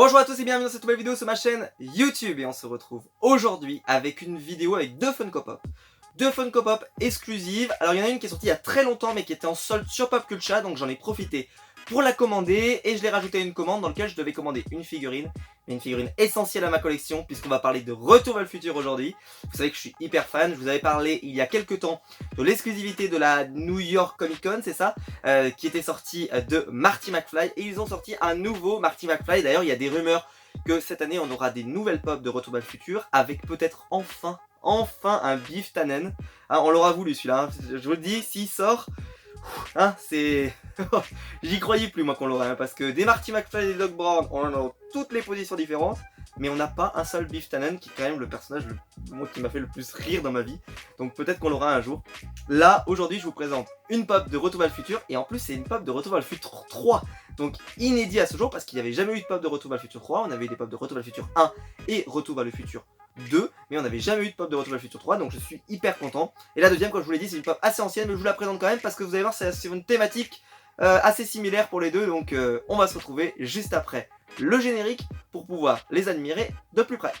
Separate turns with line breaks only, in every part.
Bonjour à tous et bienvenue dans cette nouvelle vidéo sur ma chaîne YouTube et on se retrouve aujourd'hui avec une vidéo avec deux Funko Pop. Deux Funko Pop exclusives. Alors il y en a une qui est sortie il y a très longtemps mais qui était en solde sur Popcultcha, donc j'en ai profité pour la commander et je l'ai rajouté à une commande dans laquelle je devais commander une figurine. Mais une figurine essentielle à ma collection puisqu'on va parler de Retour vers le futur aujourd'hui. Vous savez que je suis hyper fan, je vous avais parlé il y a quelques temps de l'exclusivité de la New York Comic Con, c'est ça, qui était sortie de Marty McFly et ils ont sorti un nouveau Marty McFly. D'ailleurs il y a des rumeurs que cette année on aura des nouvelles pop de Retour vers le futur avec peut-être enfin un Biff Tannen. Hein, on l'aura voulu celui-là, hein. Je vous le dis, s'il sort, hein, c'est... J'y croyais plus moi qu'on l'aurait, hein, parce que des Marty McFly et des Doc Brown, on en a dans toutes les positions différentes, mais on n'a pas un seul Biff Tannen qui est quand même le personnage moi, qui m'a fait le plus rire dans ma vie, donc peut-être qu'on l'aura un jour. Là, aujourd'hui, je vous présente une pop de Retour vers le futur, et en plus c'est une pop de Retour vers le futur 3, donc inédit à ce jour, parce qu'il n'y avait jamais eu de pop de Retour vers le futur 3, on avait eu des pop de Retour vers le futur 1 et Retour vers le futur 2, mais on n'avait jamais eu de pop de Retour vers le futur 3, donc je suis hyper content. Et la deuxième, comme je vous l'ai dit, c'est une pop assez ancienne, mais je vous la présente quand même parce que vous allez voir, c'est une thématique assez similaire pour les deux, donc on va se retrouver juste après le générique pour pouvoir les admirer de plus près.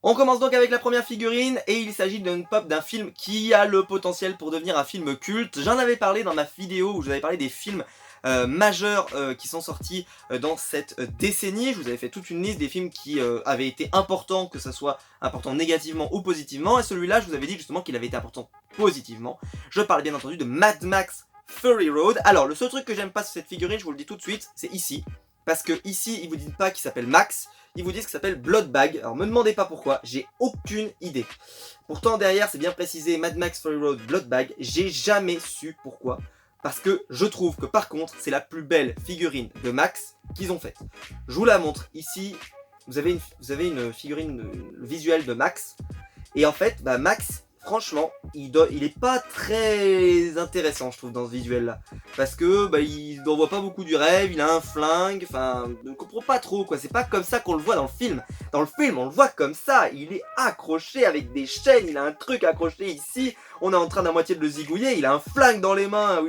On commence donc avec la première figurine et il s'agit d'une pop d'un film qui a le potentiel pour devenir un film culte. J'en avais parlé dans ma vidéo où je vous avais parlé des films majeurs qui sont sortis dans cette décennie. Je vous avais fait toute une liste des films qui avaient été importants, que ce soit important négativement ou positivement, et celui-là je vous avais dit justement qu'il avait été important positivement. Je parle bien entendu de Mad Max Fury Road. Alors le seul truc que j'aime pas sur cette figurine, je vous le dis tout de suite, c'est ici. Parce que ici, ils vous disent pas qu'il s'appelle Max, ils vous disent qu'il s'appelle Bloodbag. Alors me demandez pas pourquoi, j'ai aucune idée. Pourtant derrière, c'est bien précisé Mad Max Fury Road Bloodbag, j'ai jamais su pourquoi. Parce que je trouve que par contre, c'est la plus belle figurine de Max qu'ils ont faite. Je vous la montre ici, vous avez une figurine visuelle de Max. Et en fait, bah Max, franchement, il est pas très intéressant, je trouve, dans ce visuel-là. Parce que, bah, il n'envoie pas beaucoup du rêve, il a un flingue, enfin, je ne comprends pas trop, quoi. C'est pas comme ça qu'on le voit dans le film. Dans le film, on le voit comme ça, il est accroché avec des chaînes, il a un truc accroché ici, on est en train d'à moitié de le zigouiller, il a un flingue dans les mains, où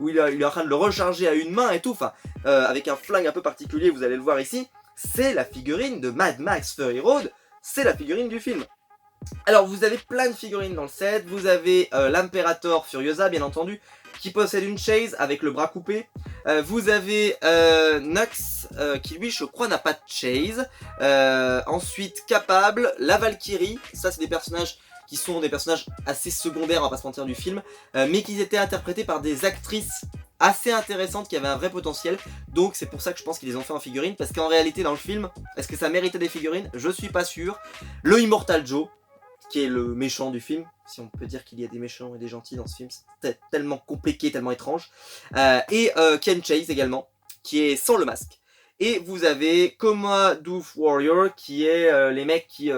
il est en train de le recharger à une main et tout, enfin, avec un flingue un peu particulier, vous allez le voir ici. C'est la figurine de Mad Max Fury Road, c'est la figurine du film. Alors vous avez plein de figurines dans le set, vous avez l'Imperator Furiosa bien entendu, qui possède une chase avec le bras coupé. Vous avez Nux, qui lui je crois n'a pas de chase. Ensuite Capable, la Valkyrie, ça c'est des personnages qui sont des personnages assez secondaires, on va pas se mentir, du film, mais qui étaient interprétés par des actrices assez intéressantes qui avaient un vrai potentiel, donc c'est pour ça que je pense qu'ils les ont fait en figurine, parce qu'en réalité dans le film, est-ce que ça méritait des figurines? Je suis pas sûr. Le Immortal Joe, qui est le méchant du film, si on peut dire qu'il y a des méchants et des gentils dans ce film, c'est tellement compliqué, tellement étrange, et Ken Chase également, qui est sans le masque. Et vous avez Coma Doof Warrior, qui est les mecs qui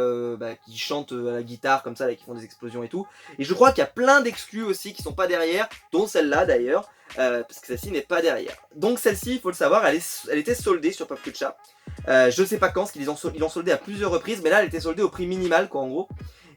chantent à la guitare comme ça, et qui font des explosions et tout. Et je crois qu'il y a plein d'exclus aussi qui sont pas derrière, dont celle-là d'ailleurs, parce que celle-ci n'est pas derrière. Donc celle-ci, il faut le savoir, elle était soldée sur Popcultcha. Je sais pas quand, parce qu'ils l'ont soldée à plusieurs reprises, mais là elle était soldée au prix minimal, quoi, en gros.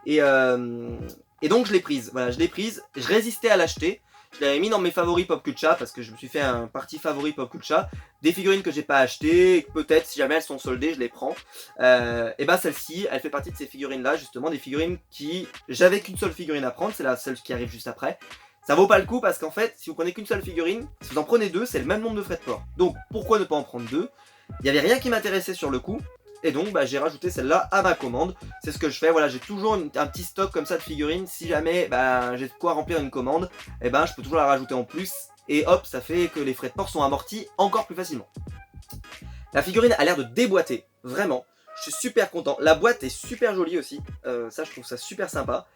Et donc je l'ai prise, voilà, je l'ai prise, je résistais à l'acheter, je l'avais mis dans mes favoris Popcultcha parce que je me suis fait un parti favori Popcultcha, des figurines que j'ai pas achetées, peut-être si jamais elles sont soldées je les prends, et bah celle-ci, elle fait partie de ces figurines là, justement des figurines qui, j'avais qu'une seule figurine à prendre, c'est celle qui arrive juste après. Ça vaut pas le coup parce qu'en fait, si vous prenez qu'une seule figurine, si vous en prenez deux, c'est le même nombre de frais de port, donc pourquoi ne pas en prendre deux? Il n'y avait rien qui m'intéressait sur le coup. Et donc bah, j'ai rajouté celle-là à ma commande. C'est ce que je fais, voilà, j'ai toujours un petit stock comme ça de figurines. Si jamais bah, j'ai de quoi remplir une commande, et ben je peux toujours la rajouter en plus. Et hop, ça fait que les frais de port sont amortis encore plus facilement. La figurine a l'air de déboîter, vraiment. Je suis super content. La boîte est super jolie aussi. Ça, je trouve ça super sympa.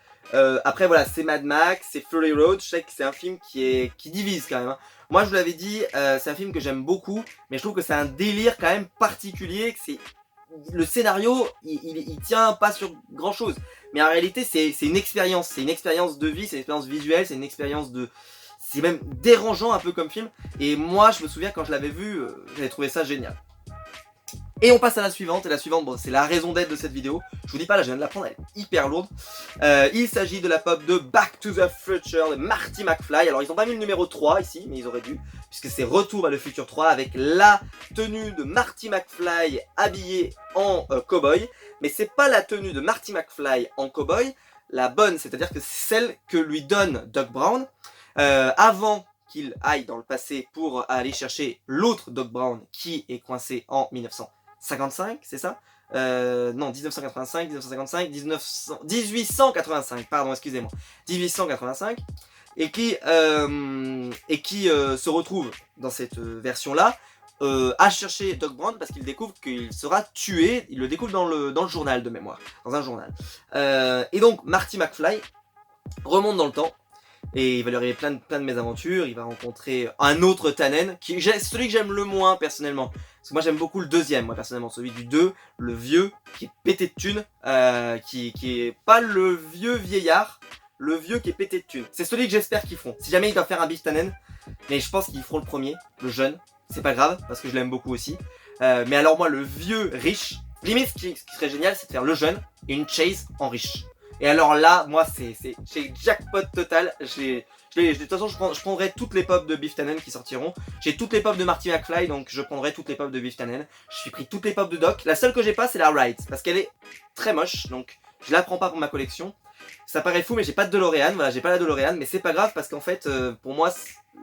Après voilà, c'est Mad Max, c'est Fury Road. Je sais que c'est un film qui divise quand même, hein. Moi je vous l'avais dit, c'est un film que j'aime beaucoup, mais je trouve que c'est un délire quand même particulier, que c'est... Le scénario, il tient pas sur grand chose, mais en réalité c'est une expérience de vie, c'est une expérience visuelle, c'est une expérience de... C'est même dérangeant un peu comme film, et moi je me souviens quand je l'avais vu, j'avais trouvé ça génial. Et on passe à la suivante, et la suivante, bon, c'est la raison d'être de cette vidéo. Je vous dis pas, là je viens de la prendre, elle est hyper lourde. Il s'agit de la pop de Back to the Future de Marty McFly. Alors ils ont pas mis le numéro 3 ici, mais ils auraient dû, puisque c'est Retour à le futur 3 avec la tenue de Marty McFly habillé en cow-boy. Mais c'est pas la tenue de Marty McFly en cow-boy, la bonne, c'est-à-dire que c'est celle que lui donne Doc Brown avant qu'il aille dans le passé pour aller chercher l'autre Doc Brown qui est coincé en 1955, c'est ça non, 1985, 1955, 1885, pardon, excusez-moi, 1885, et qui se retrouve dans cette version-là à chercher Doc Brown parce qu'il découvre qu'il sera tué, il le découvre dans le journal de mémoire, dans un journal. Et donc Marty McFly remonte dans le temps, et il va lui arriver plein de mésaventures, il va rencontrer un autre Tannen, celui que j'aime le moins personnellement. Parce que moi j'aime beaucoup le deuxième, moi personnellement, celui du 2, le vieux, qui est pété de thunes, qui est pas le vieux vieillard, le vieux qui est pété de thunes. C'est celui que j'espère qu'ils feront. Si jamais ils doivent faire un Biff Tannen, mais je pense qu'ils feront le premier, le jeune, c'est pas grave, parce que je l'aime beaucoup aussi. Mais alors moi, le vieux riche, limite ce qui serait génial, c'est de faire le jeune et une chase en riche. Et alors là, moi, c'est jackpot total. De toute façon, je prendrai toutes les pop de Biff Tannen qui sortiront. J'ai toutes les pop de Marty McFly, donc je prendrai toutes les pop de Biff Tannen. Je suis pris toutes les pop de Doc. La seule que j'ai pas, c'est la Ride, parce qu'elle est très moche, donc je la prends pas pour ma collection. Ça paraît fou, mais j'ai pas de DeLorean. Voilà, j'ai pas la DeLorean, mais c'est pas grave parce qu'en fait, pour moi,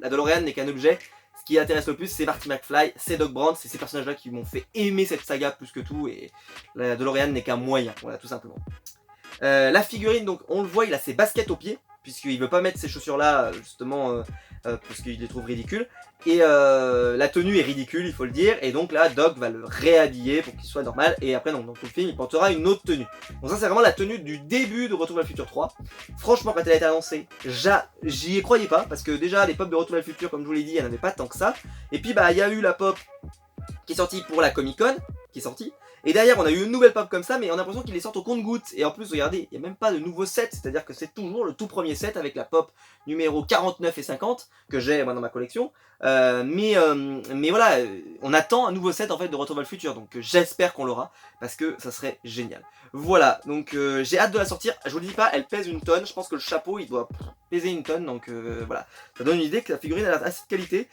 la DeLorean n'est qu'un objet. Ce qui intéresse le plus, c'est Marty McFly, c'est Doc Brown, c'est ces personnages-là qui m'ont fait aimer cette saga plus que tout, et la DeLorean n'est qu'un moyen, voilà, tout simplement. La figurine, donc on le voit, il a ses baskets aux pieds, puisqu'il veut pas mettre ces chaussures là, justement, parce qu'il les trouve ridicules. Et la tenue est ridicule, il faut le dire, et donc là, Doc va le réhabiller pour qu'il soit normal, et après, non, dans tout le film, il portera une autre tenue. Donc ça, c'est vraiment la tenue du début de Retour vers le futur 3. Franchement, quand elle a été annoncée, j'y croyais pas, parce que déjà, les pop de Retour vers le futur, comme je vous l'ai dit, il n'y en avait pas tant que ça. Et puis, bah, il y a eu la pop qui est sortie pour la Comic Con, qui est sortie. Et derrière, on a eu une nouvelle pop comme ça, mais on a l'impression qu'il les sort au compte-gouttes. Et en plus, regardez, il n'y a même pas de nouveau set, c'est-à-dire que c'est toujours le tout premier set avec la pop numéro 49 et 50, que j'ai moi dans ma collection. Mais voilà, on attend un nouveau set en fait de Retour vers le futur, donc j'espère qu'on l'aura, parce que ça serait génial. Voilà, donc j'ai hâte de la sortir. Je vous le dis pas, elle pèse une tonne, je pense que le chapeau, il doit peser une tonne, donc voilà. Ça donne une idée que la figurine a assez de qualité.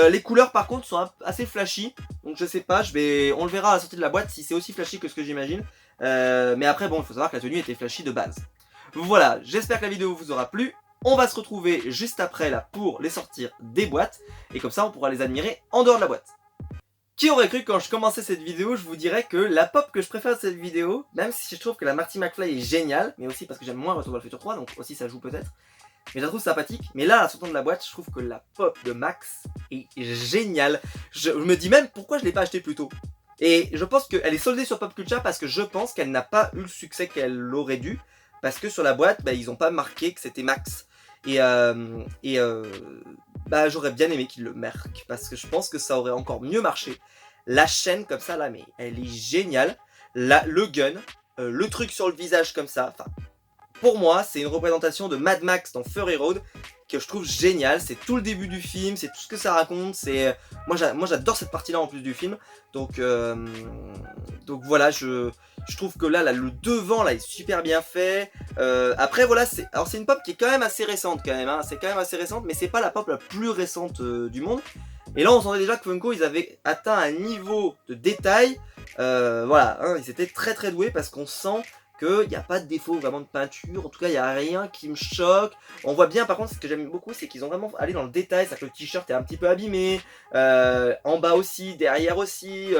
Les couleurs par contre sont assez flashy, donc je sais pas, on le verra à la sortie de la boîte si c'est aussi flashy que ce que j'imagine. Mais après bon, il faut savoir que la tenue était flashy de base. Voilà, j'espère que la vidéo vous aura plu. On va se retrouver juste après là pour les sortir des boîtes, et comme ça on pourra les admirer en dehors de la boîte. Qui aurait cru que quand je commençais cette vidéo, je vous dirais que la pop que je préfère de cette vidéo, même si je trouve que la Marty McFly est géniale, mais aussi parce que j'aime moins Retour vers le futur 3, donc aussi ça joue peut-être, mais je la trouve sympathique. Mais là, à la sortie de la boîte, je trouve que la pop de Max est géniale. Je me dis même pourquoi je ne l'ai pas acheté plus tôt. Et je pense qu'elle est soldée sur Pop Culture parce que je pense qu'elle n'a pas eu le succès qu'elle aurait dû, parce que sur la boîte, bah, ils n'ont pas marqué que c'était Max. Bah, j'aurais bien aimé qu'ils le marquent, parce que je pense que ça aurait encore mieux marché. La chaîne comme ça là, mais elle est géniale. Le gun, le truc sur le visage comme ça, enfin, pour moi c'est une représentation de Mad Max dans Fury Road que je trouve génial. C'est tout le début du film, c'est tout ce que ça raconte, moi j'adore cette partie là en plus du film, donc voilà, je trouve que là le devant là est super bien fait. Après voilà, c'est une pop qui est quand même assez récente quand même, hein. C'est quand même assez récente, mais c'est pas la pop la plus récente du monde. Et là on sentait déjà que Funko ils avaient atteint un niveau de détail, voilà, hein, ils étaient très très doués, parce qu'on sent qu'il n'y a pas de défaut vraiment de peinture, en tout cas il n'y a rien qui me choque. On voit bien par contre, ce que j'aime beaucoup, c'est qu'ils ont vraiment allé dans le détail, c'est-à-dire que le t-shirt est un petit peu abîmé, en bas aussi, derrière aussi,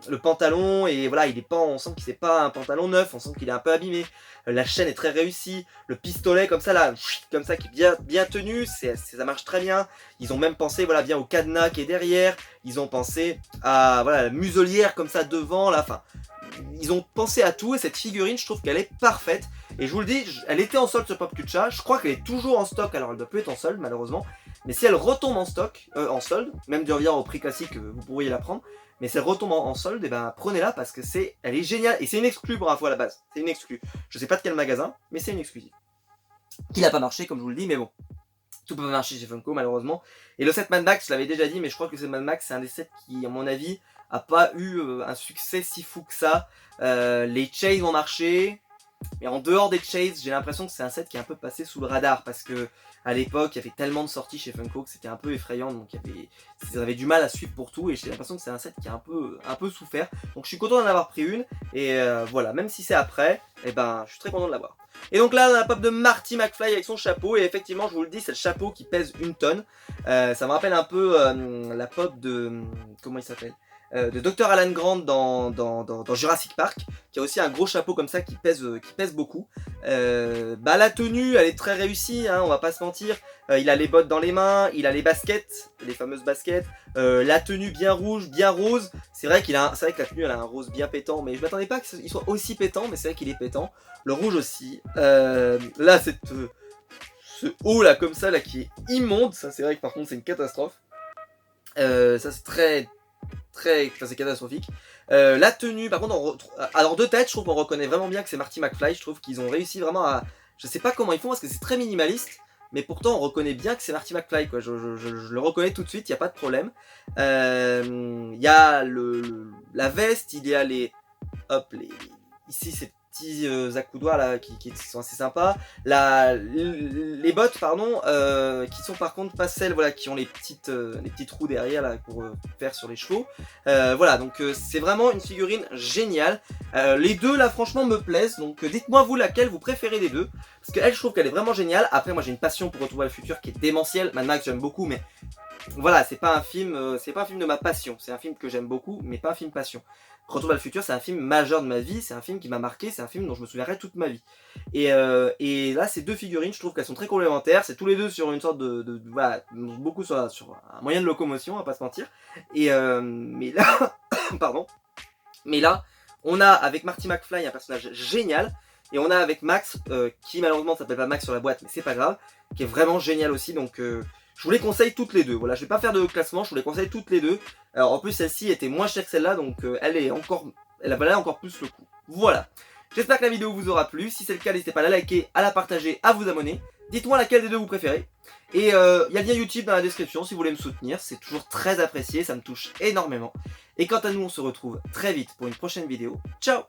le pantalon, et voilà, il est pas, on sent que c'est pas un pantalon neuf, on sent qu'il est un peu abîmé. La chaîne est très réussie, le pistolet comme ça là, comme ça, qui est bien tenu, ça marche très bien. Ils ont même pensé voilà bien au cadenas qui est derrière, ils ont pensé à voilà la muselière comme ça devant là, enfin ils ont pensé à tout, et cette figurine je trouve qu'elle est parfaite. Et je vous le dis, elle était en solde sur Pop Culture, je crois qu'elle est toujours en stock, alors elle doit plus être en solde malheureusement, mais si elle retombe en stock, en solde, même de revient au prix classique, vous pourriez la prendre, mais si elle retombe en solde, et ben prenez-la, parce que elle est géniale, et c'est une exclue pour info à la base, c'est une exclue. Je sais pas de quel magasin, mais c'est une exclusive. Qui n'a pas marché comme je vous le dis, mais bon. Tout peut pas marcher chez Funko malheureusement. Et le set Mad Max, je l'avais déjà dit, mais je crois que ce Mad Max c'est un des sets qui, à mon avis, a pas eu un succès si fou que ça. Les chases ont marché, mais en dehors des chases, j'ai l'impression que c'est un set qui est un peu passé sous le radar parce que à l'époque, il y avait tellement de sorties chez Funko que c'était un peu effrayant, donc ils avaient du mal à suivre pour tout et j'ai l'impression que c'est un set qui a un peu souffert. Donc je suis content d'en avoir pris une et voilà, même si c'est après, et ben je suis très content de l'avoir. Et donc là, on a la pop de Marty McFly avec son chapeau et effectivement, je vous le dis, c'est le chapeau qui pèse 1 tonne. Ça me rappelle un peu la pop de comment il s'appelle, de Dr Alan Grant dans Jurassic Park, qui a aussi un gros chapeau comme ça qui pèse beaucoup. Bah la tenue elle est très réussie, hein, on va pas se mentir. Il a les bottes dans les mains, il a les baskets, les fameuses baskets, la tenue bien rouge, bien rose. C'est vrai que la tenue elle a un rose bien pétant, mais je m'attendais pas qu'il soit aussi pétant, mais c'est vrai qu'il est pétant. Le rouge aussi. Là ce haut là comme ça là qui est immonde, ça c'est vrai que par contre c'est une catastrophe. Ça c'est c'est catastrophique. La tenue, par contre, alors de tête, je trouve qu'on reconnaît vraiment bien que c'est Marty McFly. Je trouve qu'ils ont réussi vraiment à. Je sais pas comment ils font parce que c'est très minimaliste, mais pourtant on reconnaît bien que c'est Marty McFly, quoi. Je le reconnais tout de suite, il y a pas de problème. Il y a la veste, il y a ici ces petits accoudoirs là qui sont assez sympas. Les bottes, pardon, qui sont par contre pas celles voilà, qui ont les petits trous derrière là pour faire sur les chevaux. Voilà, donc c'est vraiment une figurine géniale. Les deux là franchement me plaisent, donc dites-moi vous laquelle vous préférez des deux. Parce qu'elle je trouve qu'elle est vraiment géniale. Après moi j'ai une passion pour Retour vers le futur qui est démentielle. Mad Max j'aime beaucoup mais voilà, c'est pas un film de ma passion. C'est un film que j'aime beaucoup mais pas un film passion. Retour vers le futur, c'est un film majeur de ma vie, c'est un film qui m'a marqué, c'est un film dont je me souviendrai toute ma vie. Et là, ces deux figurines, je trouve qu'elles sont très complémentaires, c'est tous les deux sur une sorte voilà, beaucoup sur un moyen de locomotion, on va pas se mentir. Et mais là, pardon, mais là, on a avec Marty McFly un personnage génial, et on a avec Max, qui malheureusement s'appelle pas Max sur la boîte, mais c'est pas grave, qui est vraiment génial aussi, donc je vous les conseille toutes les deux. Voilà, je vais pas faire de classement, je vous les conseille toutes les deux. Alors en plus celle-ci était moins chère que celle-là, donc elle valait encore plus le coup. Voilà. J'espère que la vidéo vous aura plu. Si c'est le cas, n'hésitez pas à la liker, à la partager, à vous abonner. Dites-moi laquelle des deux vous préférez. Et il y a le lien YouTube dans la description si vous voulez me soutenir. C'est toujours très apprécié, ça me touche énormément. Et quant à nous, on se retrouve très vite pour une prochaine vidéo. Ciao!